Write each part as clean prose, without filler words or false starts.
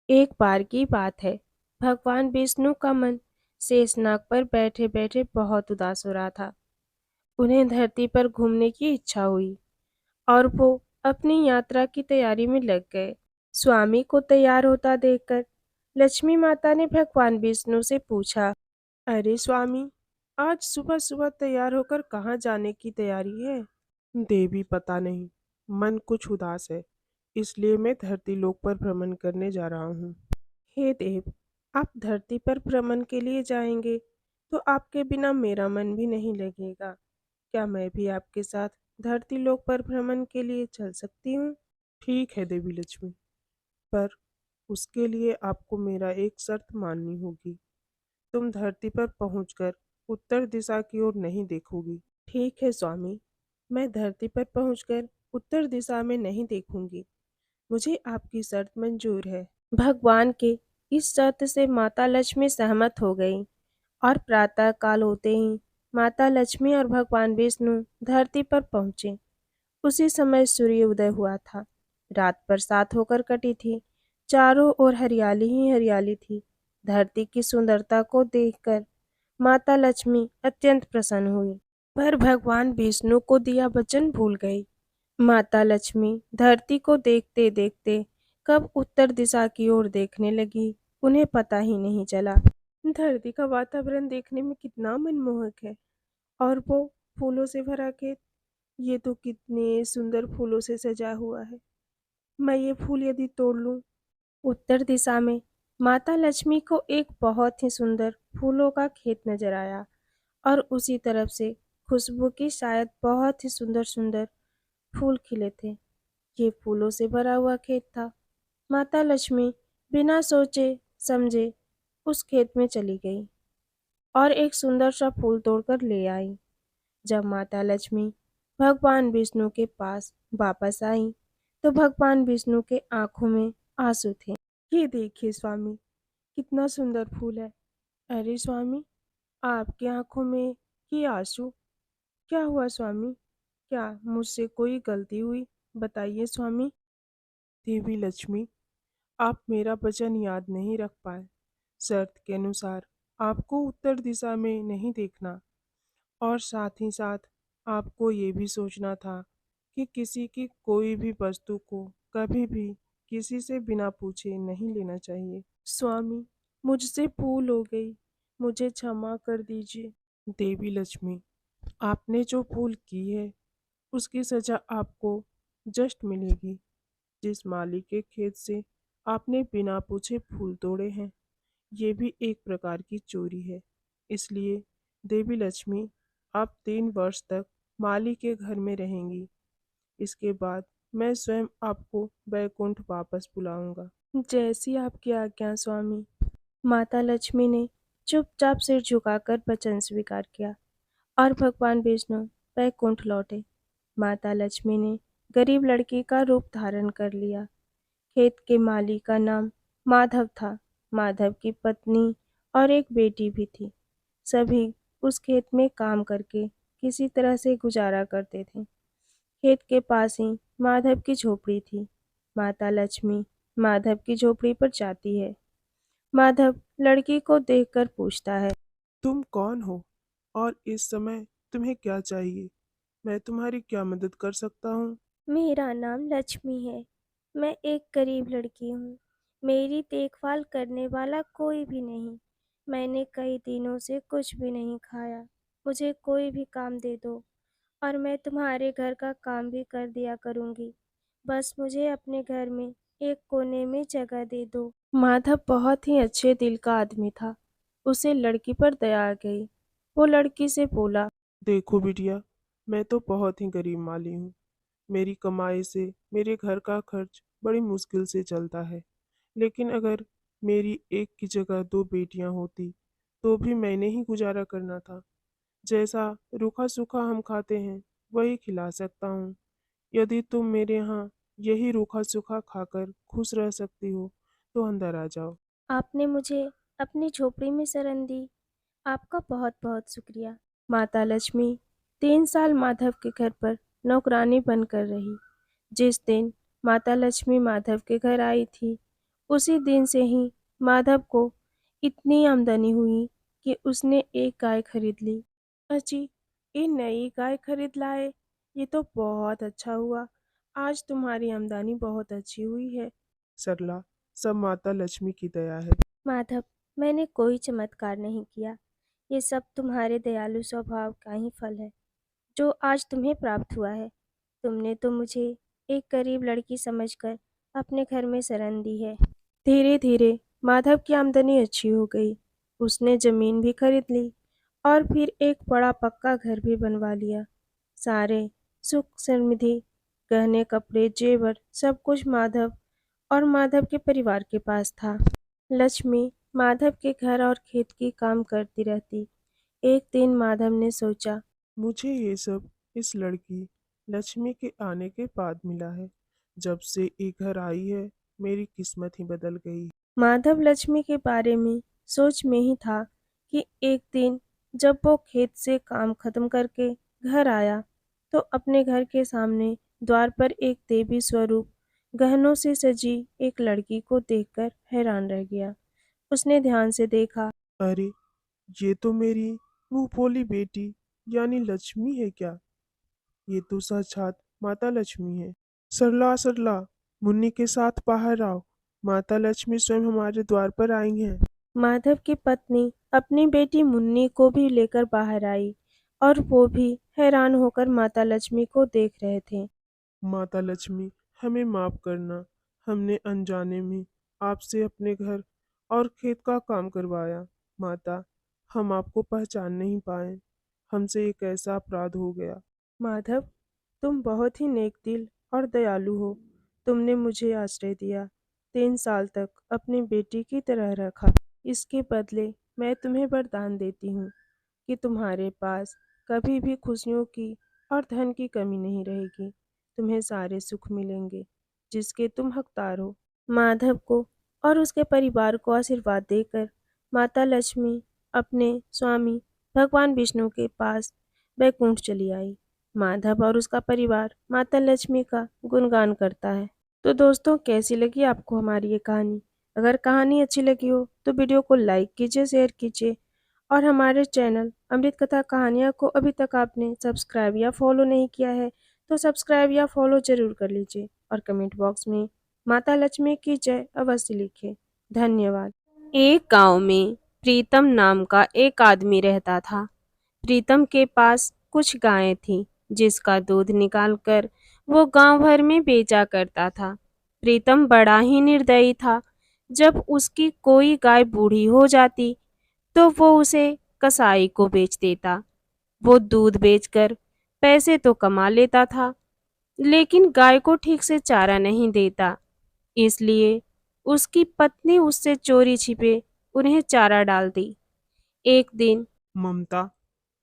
एक बार की बात है, भगवान विष्णु का मन शेषनाग पर बैठे बैठे बहुत उदास हो रहा था। उन्हें धरती पर घूमने की इच्छा हुई और वो अपनी यात्रा की तैयारी में लग गए। स्वामी को तैयार होता देखकर लक्ष्मी माता ने भगवान विष्णु से पूछा, अरे स्वामी, आज सुबह सुबह तैयार होकर कहाँ जाने की तैयारी है? देवी, पता नहीं, मन कुछ उदास है, इसलिए मैं धरती लोक पर भ्रमण करने जा रहा हूँ। हे देव, आप धरती पर भ्रमण के लिए जाएंगे तो आपके बिना मेरा मन भी नहीं लगेगा। क्या मैं भी आपके साथ धरती लोक पर भ्रमण के लिए चल सकती हूँ? ठीक है देवी लक्ष्मी, पर उसके लिए आपको मेरा एक शर्त माननी होगी। तुम धरती पर पहुंचकर उत्तर दिशा की ओर नहीं देखोगी। ठीक है स्वामी, मैं धरती पर पहुंचकर उत्तर दिशा में नहीं देखूंगी। मुझे आपकी शर्त मंजूर है। भगवान के इस शर्त से माता लक्ष्मी सहमत हो गई और प्रातः काल होते ही माता लक्ष्मी और भगवान विष्णु धरती पर पहुंचे। उसी समय सूर्य उदय हुआ था। रात बरसात होकर कटी थी। चारों ओर हरियाली ही हरियाली थी। धरती की सुंदरता को देखकर माता लक्ष्मी अत्यंत प्रसन्न हुई, पर भगवान विष्णु को दिया वचन भूल गई। माता लक्ष्मी धरती को देखते देखते कब उत्तर दिशा की ओर देखने लगी, उन्हें पता ही नहीं चला। धरती का वातावरण देखने में कितना मनमोहक है, और वो फूलों से भरा खेत, ये तो कितने सुंदर फूलों से सजा हुआ है। मैं ये फूल यदि तोड़ लूं। उत्तर दिशा में माता लक्ष्मी को एक बहुत ही सुंदर फूलों का खेत नजर आया और उसी तरफ से खुशबू की शायद बहुत ही सुंदर सुंदर फूल खिले थे। ये फूलों से भरा हुआ खेत था। माता लक्ष्मी बिना सोचे समझे उस खेत में चली गई और एक सुंदर सा फूल तोड़कर ले आई। जब माता लक्ष्मी भगवान विष्णु के पास वापस आई तो भगवान विष्णु के आंखों में आंसू थे। ये देखिए स्वामी, कितना सुंदर फूल है। अरे स्वामी, आपकी आंखों में ये आंसू क्या हुआ स्वामी? क्या मुझसे कोई गलती हुई? बताइए स्वामी। देवी लक्ष्मी, आप मेरा वचन याद नहीं रख पाए। शर्त के अनुसार आपको उत्तर दिशा में नहीं देखना, और साथ ही साथ आपको ये भी सोचना था कि किसी की कोई भी वस्तु को कभी भी किसी से बिना पूछे नहीं लेना चाहिए। स्वामी, मुझसे भूल हो गई, मुझे क्षमा कर दीजिए। देवी लक्ष्मी, आपने जो भूल की है उसकी सजा आपको जस्ट मिलेगी। जिस माली के खेत से आपने बिना पूछे फूल तोड़े हैं, ये भी एक प्रकार की चोरी है। इसलिए देवी लक्ष्मी, आप 3 वर्ष तक माली के घर में रहेंगी। इसके बाद मैं स्वयं आपको बैकुंठ वापस बुलाऊंगा। जैसी आपकी आज्ञा स्वामी। माता लक्ष्मी ने चुपचाप सिर झुकाकर वचन स्वीकार किया और भगवान विष्णु वैकुंठ लौटे। माता लक्ष्मी ने गरीब लड़की का रूप धारण कर लिया। खेत के माली का नाम माधव था। माधव की पत्नी और एक बेटी भी थी। सभी उस खेत में काम करके किसी तरह से गुजारा करते थे। खेत के पास ही माधव की झोपड़ी थी। माता लक्ष्मी माधव की झोपड़ी पर जाती है। माधव लड़की को देखकर पूछता है, तुम कौन हो और इस समय तुम्हें क्या चाहिए? मैं तुम्हारी क्या मदद कर सकता हूँ? मेरा नाम लक्ष्मी है। मैं एक गरीब लड़की हूँ। मेरी देखभाल करने वाला कोई भी नहीं। मैंने कई दिनों से कुछ भी नहीं खाया। मुझे कोई भी काम दे दो और मैं तुम्हारे घर का काम भी कर दिया करूँगी। बस मुझे अपने घर में एक कोने में जगह दे दो। माधव बहुत ही अच्छे दिल का आदमी था। उसे लड़की पर दया आ गई। वो लड़की से बोला, देखो बिटिया, मैं तो बहुत ही गरीब माली हूँ। मेरी कमाई से मेरे घर का खर्च बड़ी मुश्किल से चलता है। लेकिन अगर मेरी एक की जगह 2 बेटियां होती तो भी मैंने ही गुजारा करना था। जैसा रूखा सूखा हम खाते हैं वही खिला सकता हूँ। यदि तुम मेरे यहाँ यही रूखा सूखा खाकर खुश रह सकती हो तो अंदर आ जाओ। आपने मुझे अपनी झोपड़ी में शरण दी। आपका बहुत बहुत शुक्रिया। माता लक्ष्मी 3 साल माधव के घर पर नौकरानी बनकर रही। जिस दिन माता लक्ष्मी माधव के घर आई थी उसी दिन से ही माधव को इतनी आमदनी हुई कि उसने एक गाय खरीद ली। अजी, ये नई गाय खरीद लाए, ये तो बहुत अच्छा हुआ। आज तुम्हारी आमदनी बहुत अच्छी हुई है। सरला, सब माता लक्ष्मी की दया है। माधव, मैंने कोई चमत्कार नहीं किया। ये सब तुम्हारे दयालु स्वभाव का ही फल है जो आज तुम्हें प्राप्त हुआ है। तुमने तो मुझे एक गरीब लड़की समझकर अपने घर में शरण दी है। धीरे धीरे माधव की आमदनी अच्छी हो गई। उसने जमीन भी खरीद ली और फिर एक बड़ा पक्का घर भी बनवा लिया। सारे सुख समृद्धि, गहने, कपड़े, जेवर, सब कुछ माधव और माधव के परिवार के पास था। लक्ष्मी माधव के घर और खेत की काम करती रहती। एक दिन माधव ने सोचा, मुझे ये सब इस लड़की लक्ष्मी के आने के बाद मिला है। जब से ये घर आई है, मेरी किस्मत ही बदल गई। माधव लक्ष्मी के बारे में सोच में ही था कि एक दिन जब वो खेत से काम खत्म करके घर आया तो अपने घर के सामने द्वार पर एक देवी स्वरूप गहनों से सजी एक लड़की को देखकर हैरान रह गया। उसने ध्यान से देखा। अरे, ये तो मेरी मुंह बोली बेटी यानी लक्ष्मी है क्या? ये तो साक्षात माता लक्ष्मी है। सरला, सरला, मुन्नी के साथ बाहर आओ। माता लक्ष्मी स्वयं हमारे द्वार पर आई हैं। माधव की पत्नी अपनी बेटी मुन्नी को भी लेकर बाहर आई और वो भी हैरान होकर माता लक्ष्मी को देख रहे थे। माता लक्ष्मी, हमें माफ करना। हमने अनजाने में आपसे अपने घर और खेत का काम करवाया। माता, हम आपको पहचान नहीं पाए। हमसे एक ऐसा अपराध हो गया। माधव, तुम बहुत ही नेक दिल और दयालु हो। तुमने मुझे आश्रय दिया, 3 साल तक अपनी बेटी की तरह रखा। इसके बदले मैं तुम्हें वरदान देती हूँ कि तुम्हारे पास कभी भी खुशियों की और धन की कमी नहीं रहेगी। तुम्हें सारे सुख मिलेंगे जिसके तुम हकदार हो। माधव को और उसके परिवार को आशीर्वाद देकर माता लक्ष्मी अपने स्वामी भगवान विष्णु के पास बैकुंठ चली आई। माधव और उसका परिवार माता लक्ष्मी का गुणगान करता है। तो दोस्तों, कैसी लगी आपको हमारी ये कहानी? अगर कहानी अच्छी लगी हो तो वीडियो को लाइक कीजिए, शेयर कीजिए और हमारे चैनल अमृत कथा कहानियाँ को अभी तक आपने सब्सक्राइब या फॉलो नहीं किया है तो सब्सक्राइब या फॉलो जरूर कर लीजिए और कमेंट बॉक्स में माता लक्ष्मी की जय अवश्य लिखें। धन्यवाद। एक गांव में प्रीतम नाम का एक आदमी रहता था। प्रीतम के पास कुछ गायें थीं, जिसका दूध निकालकर वो गांव भर में बेचा करता था। प्रीतम बड़ा ही निर्दयी था। जब उसकी कोई गाय बूढ़ी हो जाती तो वो उसे कसाई को बेच देता। वो दूध बेचकर पैसे तो कमा लेता था, लेकिन गाय को ठीक से चारा नहीं देता। इसलिए उसकी पत्नी उससे चोरी छिपे उन्हें चारा डालती। एक दिन ममता,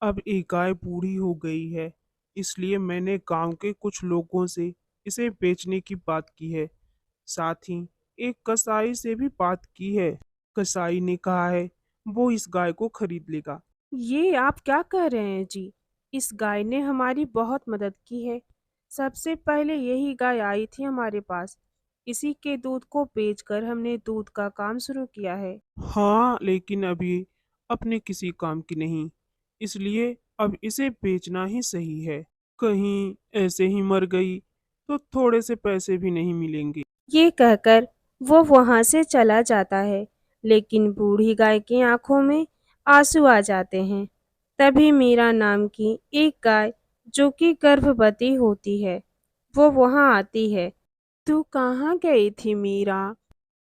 अब एक गाय बूढ़ी हो गई है, इसलिए मैंने गांव के कुछ लोगों से इसे बेचने की बात की है। साथ ही एक कसाई से भी बात की है। कसाई ने कहा है वो इस गाय को खरीद लेगा। ये आप क्या कह रहे हैं जी? इस गाय ने हमारी बहुत मदद की है। सबसे पहले यही गाय आई थी हमारे पास। इसी के दूध को बेचकर हमने दूध का काम शुरू किया है। हाँ, लेकिन अभी अपने किसी काम की नहीं, इसलिए अब इसे बेचना ही सही है। कहीं ऐसे ही मर गई तो थोड़े से पैसे भी नहीं मिलेंगे। ये कहकर वो वहां से चला जाता है, लेकिन बूढ़ी गाय की आंखों में आंसू आ जाते हैं। तभी मीरा नाम की एक गाय, जो कि गर्भवती होती है, वो वहां आती है। तू कहाँ गई थी मीरा?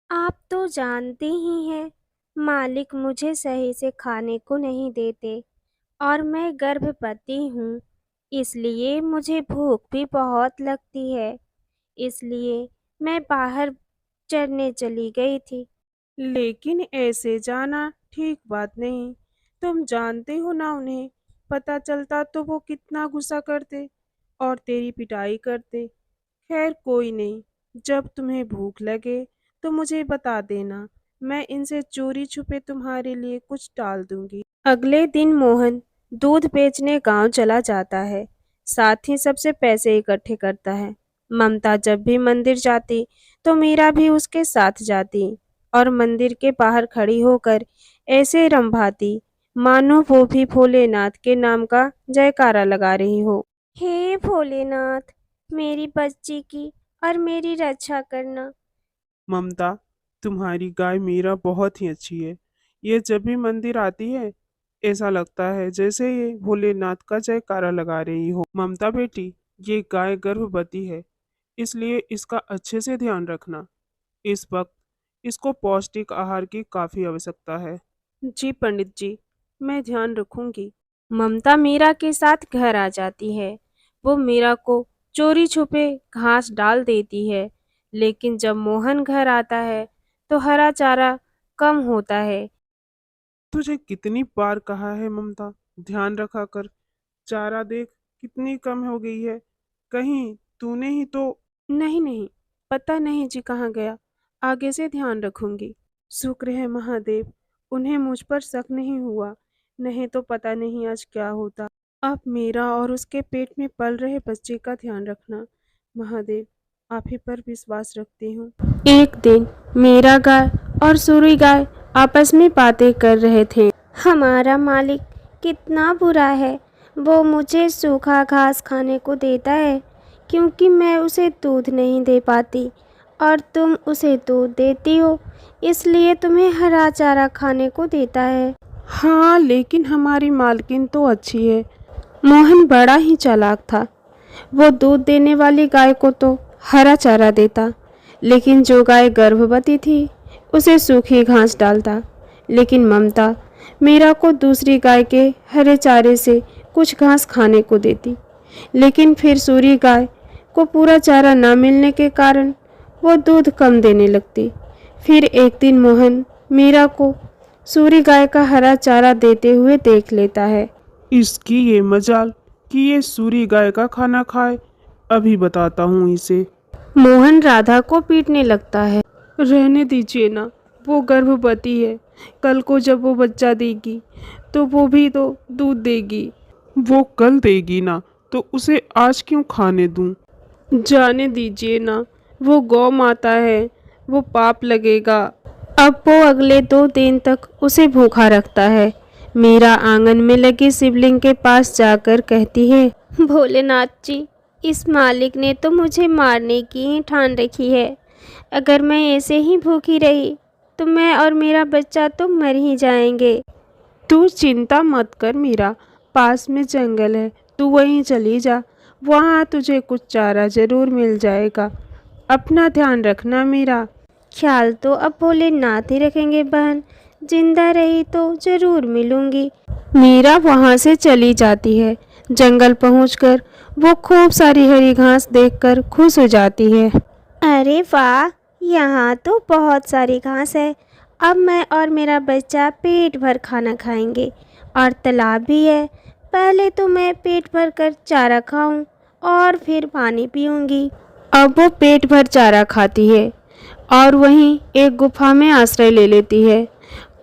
आप तो जानती ही हैं, मालिक मुझे सही से खाने को नहीं देते और मैं गर्भवती हूँ, इसलिए मुझे भूख भी बहुत लगती है। इसलिए मैं बाहर चरने चली गई थी। लेकिन ऐसे जाना ठीक बात नहीं। तुम जानते हो ना उन्हें, पता चलता तो वो कितना गुस्सा करते और तेरी पिटाई करते। खैर कोई नहीं, जब तुम्हें भूख लगे तो मुझे बता देना, मैं इनसे चोरी छुपे तुम्हारे लिए कुछ डाल दूंगी। अगले दिन मोहन दूध बेचने गांव चला जाता है, साथ ही सबसे पैसे इकट्ठे करता है। ममता जब भी मंदिर जाती तो मीरा भी उसके साथ जाती और मंदिर के बाहर खड़ी होकर ऐसे रंभाती मानो वो भी भोलेनाथ के नाम का जयकारा लगा रही हो। हे भोलेनाथ, मेरी बच्ची की और मेरी रक्षा करना। ममता, तुम्हारी गाय मीरा बहुत ही अच्छी है। ये जब भी मंदिर आती है ऐसा लगता है जैसे ये भोलेनाथ का जयकारा लगा रही हो। ममता बेटी, ये गाय गर्भवती है, इसलिए इसका अच्छे से ध्यान रखना। इस वक्त इसको पौष्टिक आहार की काफी आवश्यकता है। जी पंडित जी, मैं ध्यान रखूंगी। ममता मीरा के साथ घर आ जाती है। वो मीरा को चोरी छुपे घास डाल देती है, लेकिन जब मोहन घर आता है तो हरा चारा कम होता है। तुझे कितनी बार कहा है ममता, ध्यान रखा कर। चारा देख कितनी कम हो गई है। कहीं तूने ही तो। नहीं नहीं, पता नहीं जी कहाँ गया। आगे से ध्यान रखूंगी। शुक्र है महादेव, उन्हें मुझ पर शक नहीं हुआ, नहीं तो पता नहीं आज क्या होता। आप मेरा और उसके पेट में पल रहे बच्चे का ध्यान रखना। महादेव, आप ही पर विश्वास रखती हूँ। एक दिन मीरा गाय और सूरी गाय आपस में बातें कर रहे थे। हमारा मालिक कितना बुरा है, वो मुझे सूखा घास खाने को देता है क्योंकि मैं उसे दूध नहीं दे पाती, और तुम उसे दूध देती हो इसलिए तुम्हें हरा चारा खाने को देता है। हाँ, लेकिन हमारी मालकिन तो अच्छी है। मोहन बड़ा ही चालाक था। वो दूध देने वाली गाय को तो हरा चारा देता, लेकिन जो गाय गर्भवती थी उसे सूखी घास डालता। लेकिन ममता मीरा को दूसरी गाय के हरे चारे से कुछ घास खाने को देती, लेकिन फिर सूरी गाय को पूरा चारा न मिलने के कारण वो दूध कम देने लगती। फिर एक दिन मोहन मीरा को सूरी गाय का हरा चारा देते हुए देख लेता है। इसकी ये मजाल कि ये सूरी गाय का खाना खाए। अभी बताता हूँ इसे। मोहन राधा को पीटने लगता है। रहने दीजिए ना, वो गर्भवती है। कल को जब वो बच्चा देगी तो वो भी तो दूध देगी। वो कल देगी ना, तो उसे आज क्यों खाने दूं? जाने दीजिए ना, वो गौ माता है, वो पाप लगेगा। अब वो अगले 2 दिन तक उसे भूखा रखता है। मीरा आंगन में लगे शिवलिंग के पास जाकर कहती है, भोलेनाथ जी, इस मालिक ने तो मुझे मारने की ही ठान रखी है। अगर मैं ऐसे ही भूखी रही तो मैं और मेरा बच्चा तो मर ही जाएंगे। तू चिंता मत कर मीरा, पास में जंगल है, तू वहीं चली जा। वहाँ तुझे कुछ चारा जरूर मिल जाएगा। अपना ध्यान रखना मीरा। ख्याल तो अब भोलेनाथ ही रखेंगे बहन, जिंदा रही तो जरूर मिलूंगी। मीरा वहाँ से चली जाती है। जंगल पहुंचकर वो खूब सारी हरी घास देखकर खुश हो जाती है। अरे वाह, यहाँ तो बहुत सारी घास है। अब मैं और मेरा बच्चा पेट भर खाना खाएंगे, और तालाब भी है। पहले तो मैं पेट भर कर चारा खाऊं और फिर पानी पीऊंगी। अब वो पेट भर चारा खाती है और वहीं एक गुफा में आश्रय ले लेती है,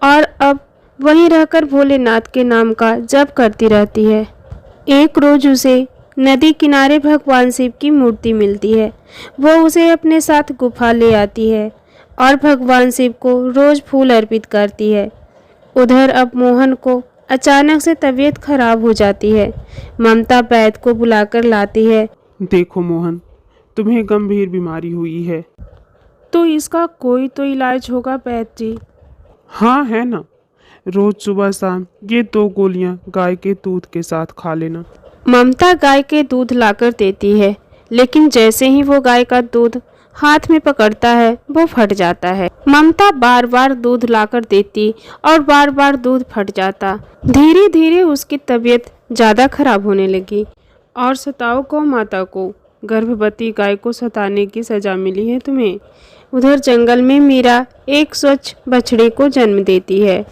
और अब वहीं रहकर भोलेनाथ के नाम का जप करती रहती है। एक रोज उसे नदी किनारे भगवान शिव की मूर्ति मिलती है। वो उसे अपने साथ गुफा ले आती है और भगवान शिव को रोज फूल अर्पित करती है। उधर अब मोहन को अचानक से तबीयत खराब हो जाती है। ममता वैद्य को बुलाकर लाती है। देखो मोहन, तुम्हें गंभीर बीमारी हुई है। तो इसका कोई तो इलाज होगा वैद्य जी। हाँ है ना, रोज सुबह शाम ये 2 गोलियां गाय के दूध के साथ खा लेना। ममता गाय के दूध लाकर देती है, लेकिन जैसे ही वो गाय का दूध हाथ में पकड़ता है वो फट जाता है। ममता बार बार दूध लाकर देती और बार बार दूध फट जाता। धीरे धीरे उसकी तबीयत ज़्यादा खराब होने लगी। और सताओ गौ माता को, गर्भवती गाय को सताने की सजा मिली है तुम्हें। उधर जंगल में मीरा एक स्वच्छ बछड़े को जन्म देती है।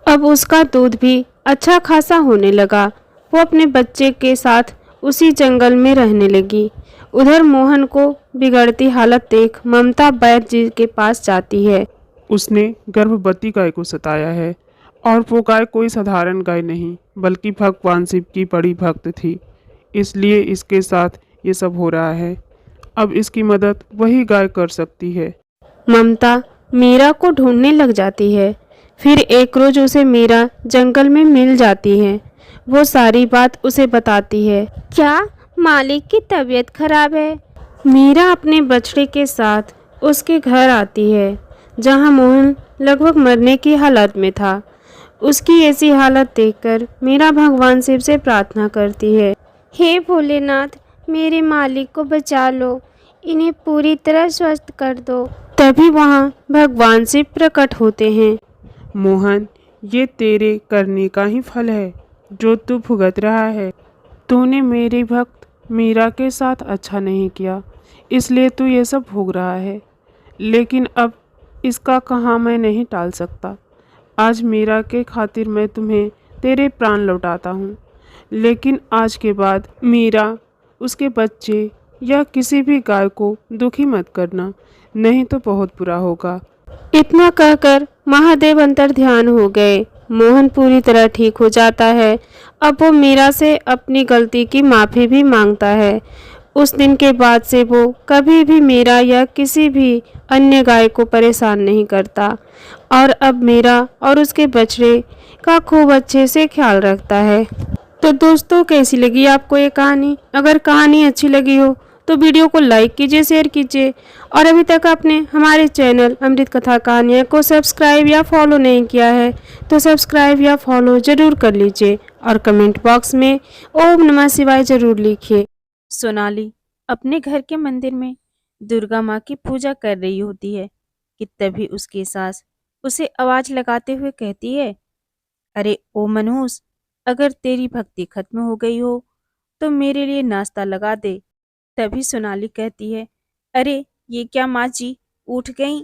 अब उसका दूध भी अच्छा खासा होने लगा। वो अपने बच्चे के साथ उसी जंगल में रहने लगी। उधर मोहन को बिगड़ती हालत देख ममता वैद्य जी के पास जाती है। उसने गर्भवती गाय को सताया है, और वो गाय कोई साधारण गाय नहीं बल्कि भगवान शिव की बड़ी भक्त थी, इसलिए इसके साथ ये सब हो रहा है। अब इसकी मदद वही गाय कर सकती है। ममता मीरा को ढूंढने लग जाती है। फिर एक रोज उसे मीरा जंगल में मिल जाती है। वो सारी बात उसे बताती है। क्या मालिक की तबीयत खराब है? मीरा अपने बछड़े के साथ उसके घर आती है, जहां मोहन लगभग मरने की हालत में था। उसकी ऐसी हालत देखकर मीरा भगवान शिव से प्रार्थना करती है। हे भोलेनाथ, मेरे मालिक को बचा लो, इन्हें पूरी तरह स्वस्थ कर दो। तभी वहाँ भगवान शिव प्रकट होते हैं। मोहन, ये तेरे करने का ही फल है जो तू भुगत रहा है। तूने मेरी भक्त मीरा के साथ अच्छा नहीं किया, इसलिए तू ये सब भोग रहा है। लेकिन अब इसका कहाँ मैं नहीं टाल सकता। आज मीरा के खातिर मैं तुम्हें तेरे प्राण लौटाता हूँ, लेकिन आज के बाद मीरा, उसके बच्चे या किसी भी गाय को दुखी मत करना, नहीं तो बहुत बुरा होगा। इतना कहकर महादेव अंतर ध्यान हो गए। मोहन पूरी तरह ठीक हो जाता है। अब वो मीरा से अपनी गलती की माफ़ी भी मांगता है। उस दिन के बाद से वो कभी भी मीरा या किसी भी अन्य गाय को परेशान नहीं करता और अब मीरा और उसके बछड़े का खूब अच्छे से ख्याल रखता है। तो दोस्तों, कैसी लगी आपको ये कहानी? अगर कहानी अच्छी लगी हो तो वीडियो को लाइक कीजिए, शेयर कीजिए और अभी तक आपने हमारे चैनल अमृत कथा कहानियाँ को सब्सक्राइब या फॉलो नहीं किया है तो सब्सक्राइब या फॉलो ज़रूर कर लीजिए और कमेंट बॉक्स में ओम नमः शिवाय ज़रूर लिखिए। सोनाली अपने घर के मंदिर में दुर्गा माँ की पूजा कर रही होती है कि तभी उसकी सास उसे आवाज लगाते हुए कहती है, अरे ओ मनहूस, अगर तेरी भक्ति खत्म हो गई हो तो मेरे लिए नाश्ता लगा दे। तभी सोनाली कहती है, अरे ये क्या माँ जी, उठ गई?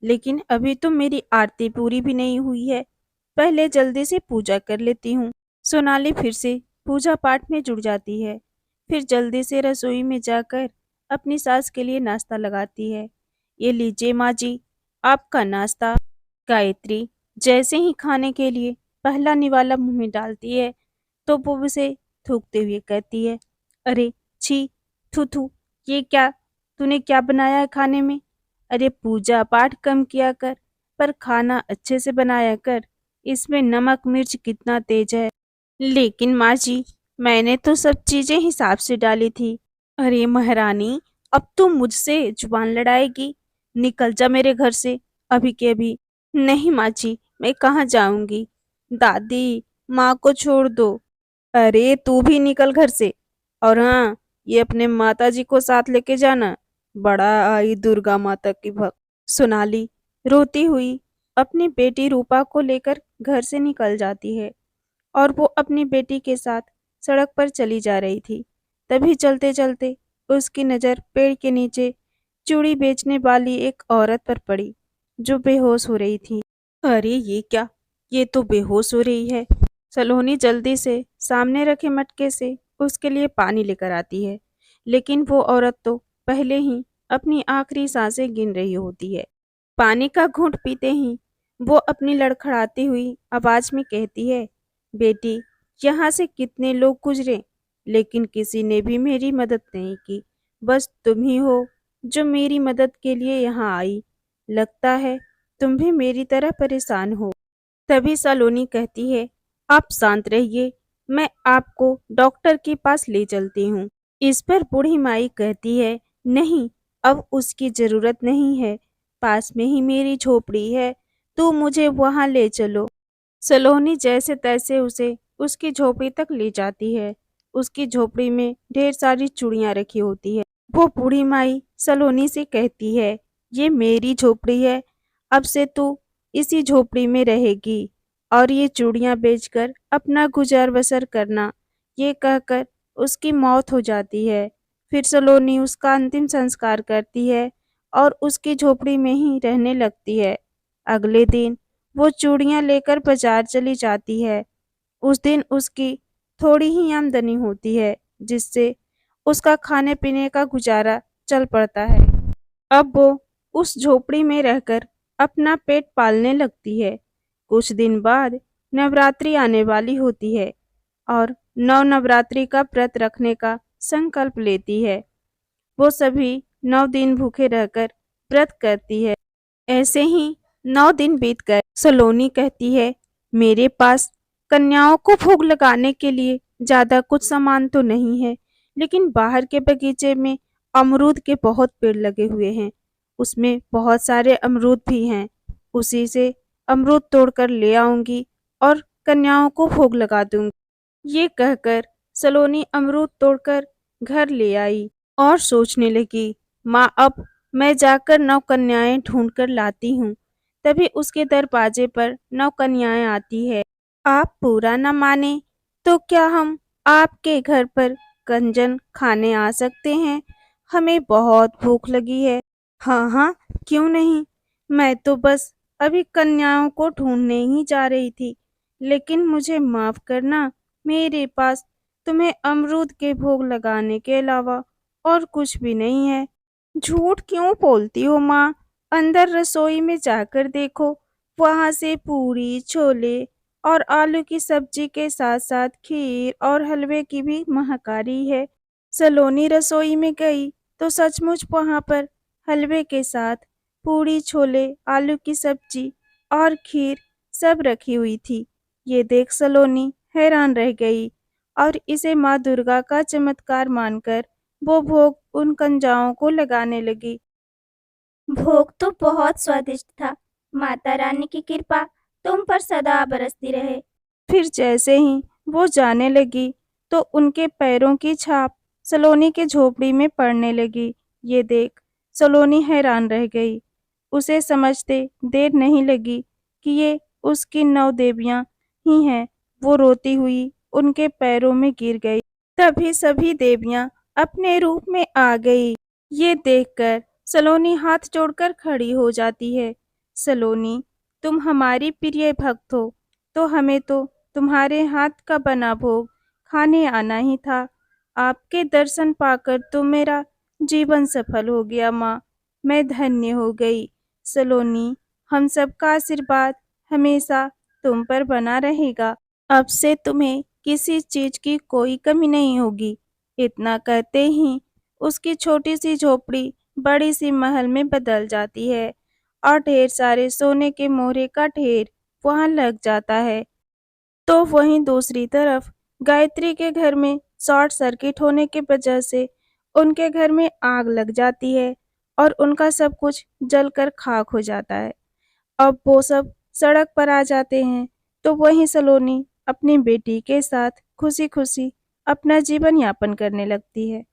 लेकिन अभी तो मेरी आरती पूरी भी नहीं हुई है, पहले जल्दी से पूजा कर लेती हूँ। सोनाली फिर से पूजा पाठ में जुड़ जाती है। फिर जल्दी से रसोई में जाकर अपनी सास के लिए नाश्ता लगाती है। ये लीजिए माँ जी, आपका नाश्ता। गायत्री जैसे ही खाने के लिए पहला निवाला मुंह में डालती है तो वो उसे थूकते हुए कहती है, अरे छी, थू थू, ये क्या, तूने क्या बनाया है खाने में? अरे पूजा पाठ कम किया कर, पर खाना अच्छे से बनाया कर, इसमें नमक मिर्च कितना तेज है। लेकिन माँ जी, मैंने तो सब चीजें हिसाब से डाली थी। अरे महारानी, अब तू मुझसे जुबान लड़ाएगी? निकल जा मेरे घर से अभी के अभी। नहीं माँ जी, मैं कहाँ जाऊंगी? दादी, माँ को छोड़ दो। अरे तू भी निकल घर से। और हाँ, ये अपने माता जी को साथ लेके जाना। बड़ा आई दुर्गा माता की भक्त। सोनाली रोती हुई अपनी बेटी रूपा को लेकर घर से निकल जाती है और वो अपनी बेटी के साथ सड़क पर चली जा रही थी। तभी चलते चलते उसकी नज़र पेड़ के नीचे चूड़ी बेचने वाली एक औरत पर पड़ी जो बेहोश हो रही थी। अरे ये क्या, ये तो बेहोश हो रही है। सलोनी जल्दी से सामने रखे मटके से उसके लिए पानी लेकर आती है, लेकिन वो औरत तो पहले ही अपनी आखिरी सांसें गिन रही होती है। पानी का घूंट पीते ही वो अपनी लड़खड़ाती हुई आवाज में कहती है, बेटी, यहाँ से कितने लोग गुजरे, लेकिन किसी ने भी मेरी मदद नहीं की। बस तुम ही हो जो मेरी मदद के लिए यहाँ आई। लगता है तुम भी मेरी तरह परेशान हो। तभी सलोनी कहती है, आप शांत रहिए, मैं आपको डॉक्टर के पास ले चलती हूँ। इस पर बूढ़ी माई कहती है, नहीं, अब उसकी जरूरत नहीं है, पास में ही मेरी झोपड़ी है, तो मुझे वहाँ ले चलो। सलोनी जैसे तैसे उसे उसकी झोपड़ी तक ले जाती है। उसकी झोपड़ी में ढेर सारी चूड़ियाँ रखी होती है। वो बूढ़ी माई सलोनी से कहती है, ये मेरी झोपड़ी है, अब से तू इसी झोपड़ी में रहेगी और ये चूड़ियाँ बेचकर अपना गुजार बसर करना। ये कहकर उसकी मौत हो जाती है। फिर सलोनी उसका अंतिम संस्कार करती है और उसकी झोपड़ी में ही रहने लगती है। अगले दिन वो चूड़ियाँ लेकर बाजार चली जाती है। उस दिन उसकी थोड़ी ही आमदनी होती है, जिससे उसका खाने पीने का गुजारा चल पड़ता है। अब वो उस झोपड़ी में रहकर अपना पेट पालने लगती है। कुछ दिन बाद नवरात्रि आने वाली होती है और नवरात्रि का व्रत रखने का संकल्प लेती है। वो सभी 9 दिन भूखे रहकर व्रत करती है। ऐसे ही 9 दिन बीत गए। सलोनी कहती है, मेरे पास कन्याओं को भोग लगाने के लिए ज्यादा कुछ सामान तो नहीं है, लेकिन बाहर के बगीचे में अमरूद के बहुत पेड़ लगे हुए हैं। उसमें बहुत सारे अमरूद भी हैं। उसी से अमरूद तोड़कर ले आऊंगी और कन्याओं को भोग लगा दूंगी। ये कहकर सलोनी अमरूद तोड़कर घर ले आई और सोचने लगी, माँ अब मैं जाकर 9 कन्याएं ढूंढ कर लाती हूँ। तभी उसके दरवाजे पर 9 कन्याएं आती है। आप पूरा न माने तो क्या हम आपके घर पर कंजन खाने आ सकते हैं? हमें बहुत भूख लगी है। हाँ हाँ, क्यों नहीं। मैं तो बस अभी कन्याओं को ढूंढने ही जा रही थी, लेकिन मुझे माफ करना, मेरे पास तुम्हें अमरूद के भोग लगाने के अलावा और कुछ भी नहीं है। झूठ क्यों बोलती हो माँ? अंदर रसोई में जाकर देखो, वहां से पूरी, छोले और आलू की सब्जी के साथ साथ खीर और हलवे की भी महक आ रही है। सलोनी रसोई में गई तो सचमुच वहां पर हलवे के साथ पूरी, छोले, आलू की सब्जी और खीर सब रखी हुई थी। ये देख सलोनी हैरान रह गई और इसे माँ दुर्गा का चमत्कार मानकर वो भोग उन कंजाओं को लगाने लगी। भोग तो बहुत स्वादिष्ट था। माता रानी की कृपा तुम पर सदा बरसती रहे। फिर जैसे ही वो जाने लगी तो उनके पैरों की छाप सलोनी के झोपड़ी में पड़ने लगी। ये देख सलोनी हैरान रह गई। उसे समझते देर नहीं लगी कि ये उसकी 9 देवियां ही हैं। वो रोती हुई उनके पैरों में गिर गई। तभी सभी देवियां अपने रूप में आ गई। ये देखकर सलोनी हाथ जोड़कर खड़ी हो जाती है। सलोनी, तुम हमारी प्रिय भक्त हो, तो हमें तो तुम्हारे हाथ का बना भोग खाने आना ही था। आपके दर्शन पाकर तो मेरा जीवन सफल हो गया माँ। मैं धन्य हो गई। सलोनी, हम सबका आशीर्वाद हमेशा तुम पर बना रहेगा। अब से तुम्हें किसी चीज की कोई कमी नहीं होगी। इतना कहते ही उसकी छोटी सी झोपड़ी बड़ी सी महल में बदल जाती है और ढेर सारे सोने के मोहरे का ढेर वहां लग जाता है। तो वहीं दूसरी तरफ गायत्री के घर में शॉर्ट सर्किट होने की वजह से उनके घर में आग लग जाती है और उनका सब कुछ जलकर खाक हो जाता है। अब वो सब सड़क पर आ जाते हैं। तो वहीं सलोनी अपनी बेटी के साथ खुशी खुशी अपना जीवन यापन करने लगती है।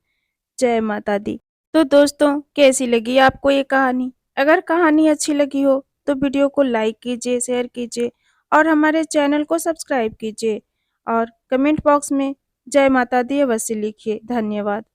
जय माता दी। तो दोस्तों, कैसी लगी आपको ये कहानी? अगर कहानी अच्छी लगी हो तो वीडियो को लाइक कीजिए, शेयर कीजिए और हमारे चैनल को सब्सक्राइब कीजिए और कमेंट बॉक्स में जय माता दी अवश्य लिखिए। धन्यवाद।